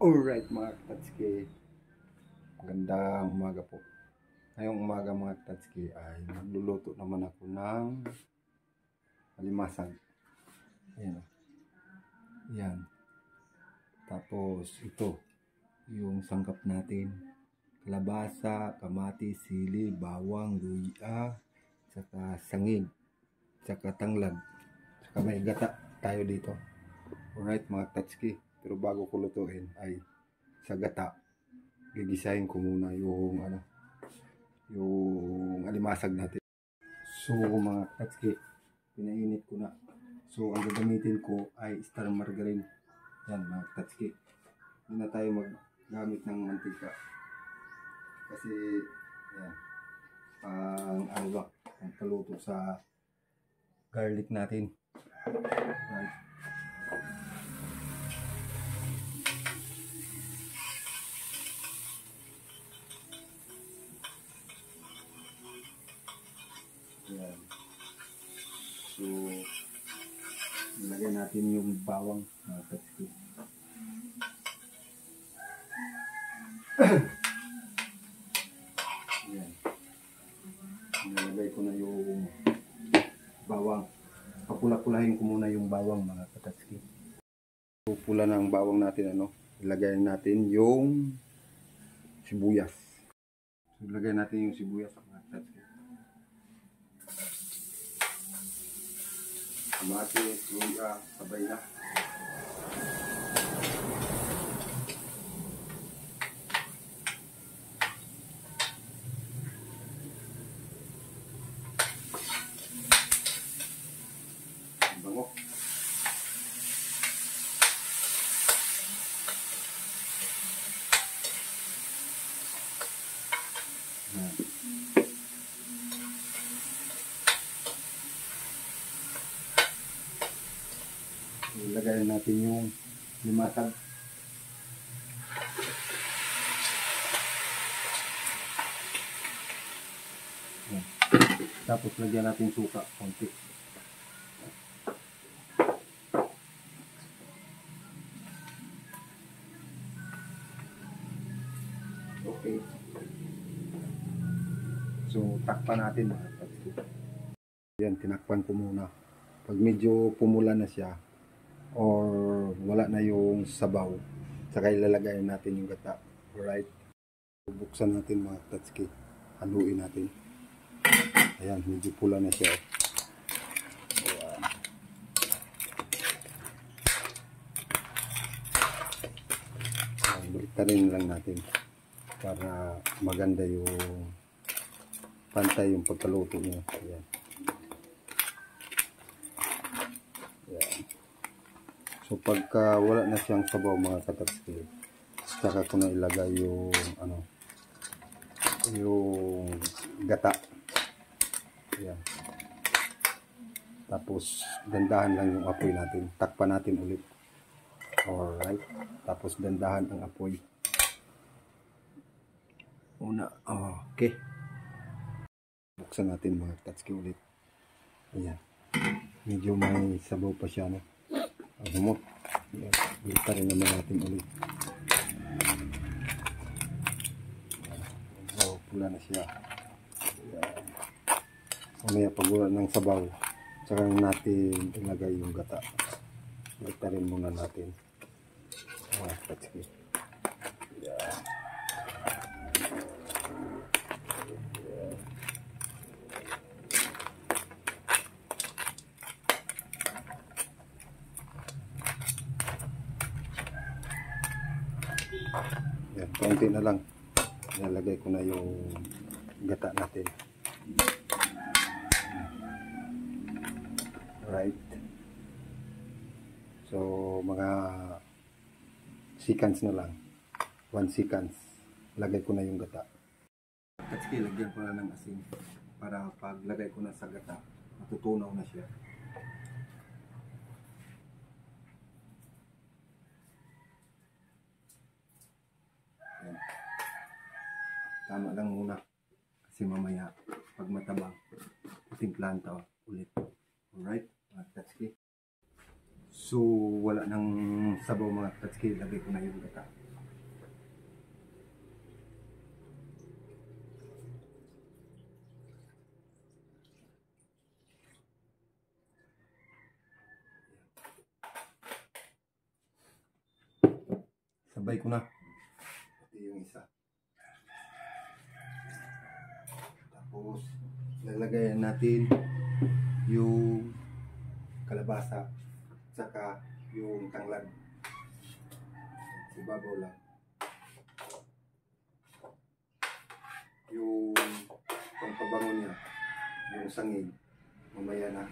Alright mga Tatsuki, magandang umaga po. Ngayong umaga mga Tatsuki ay magluluto naman ako ng alimasag. Ayan. Yan. Tapos ito, yung sangkap natin. Kalabasa, kamatis, sili, bawang, luya, saka sangig, saka tanglad, saka may gata tayo dito. Alright mga Tatsuki, pero bago ko lutuin ay sa gata, gigisahin ko muna yung yung alimasag natin. So mga Tatsuki, pinainit ko na. So ang gagamitin ko ay star margarine. Yan mga Tatsuki, hindi na tayo maggamit ng mantika kasi yan ang ang paluto sa garlic natin. Right. Yan. So nilagay natin yung bawang mga Tatsuki. Yan. Nilagay ko na yung bawang. Papula-pulahin ko muna yung bawang mga Tatsuki. So pula na ang bawang natin, ilagay natin yung sibuyas. So ilagay natin yung sibuyas mga Tatsuki. Kamatis, luya, sabay na. Bango. Yan. Ilagay natin yung limasag. Yan. Tapos lagyan natin suka konti. Okay. So takpan natin mga Tatsuki. Yan, tinakpan ko muna. Pag medyo pumula na siya or wala na yung sabaw, saka ilalagay natin yung gata. Alright. Buksan natin mga Tatsuki. Haluin natin. Ayan, medyo pula na siya. Baliktarin lang natin para maganda yung pantay yung pagkaluto niya. Ayan. Ayan. So pagka wala na siyang sabaw mga Tatsuki, saka ko na ilagay yung yung gata. Ayan. Tapos dandahan lang yung apoy natin. Takpan natin ulit. Alright. Tapos dandahan ang apoy. Okay. Buksan natin mga Tatsuki ulit. Ayan. Medyo may sabaw pa siya, no? Ang humot. Ayan. Buksan rin naman natin ulit. So, pula na siya. Ayan. Mamaya pag wala ng sabaw, saka natin ilagay yung gata. Buksan rin muna natin. Mga Tatsuki. Ayan. Yan, konti na lang. Nalagay ko na yung gata natin. Right. So, mga seconds na lang. 1 seconds. Lagay ko na yung gata. Tatsuki, lagyan ko na ng asin para pag lagay ko na sa gata, matutunaw na siya. Yan. Tama lang muna kasi mamaya pag matabang timplahan to ulit. Alright mga Tatsuki. So wala nang sabaw mga Tatsuki, lagay ko na yung gata. sabay ko na. Ito yung isa. Tapos, lalagayan natin yung kalabasa saka yung tanglad. Ibabaw lang. Yung pampabango niya, yung sangig, mamaya na.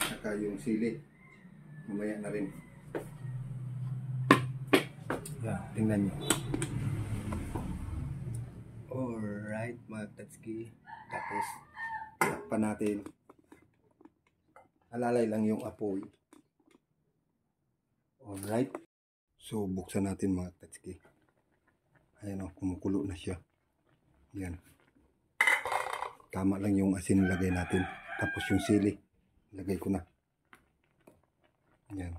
Saka yung sili, mamaya na rin. Yan, tingnan nyo. Alright mga Tatsuki. Tapos, takpan natin. Alalay lang yung apoy. Alright. So, buksan natin mga Tatsuki. Ayan o, kumukulo na siya. Yan. Tama lang yung asin lagay natin. Tapos yung sili, lagay ko na. Yan.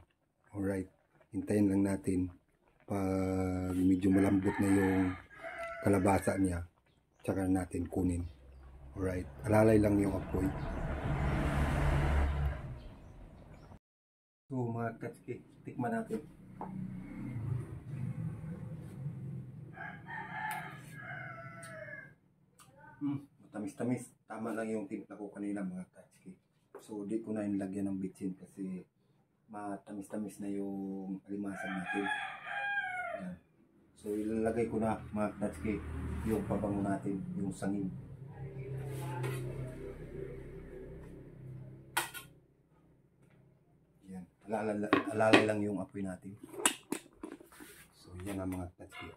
Alright. Hintayin lang natin pag medyo malambot na yung kalabasa niya. Tsaka natin kunin. Alright. Alalay lang yung apoy. So mga Tatsuki, tikman natin. Matamis-tamis. Tama lang yung timpla ko kanina mga Tatsuki. So di ko na inilagyan ng bitsin kasi matamis-tamis na yung alimasag natin. Yan. So ilalagay ko na mga Tatsuki yung pabango natin, yung sangin. Yan. Alalay lang yung apoy natin. So yan ang mga Tatsuki.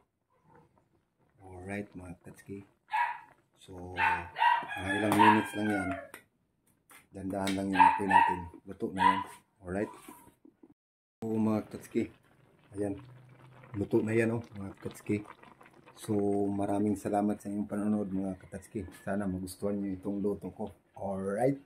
Alright mga Tatsuki. So, mga ilang minutes lang yan. Dandahan lang yung apoy natin. Luto na yan. Alright. So, mga Tatsuki. Ayan. Luto na yan, oh, mga Tatsuki. So, maraming salamat sa inyong panonood, mga Tatsuki. Sana magustuhan nyo itong luto ko. Alright.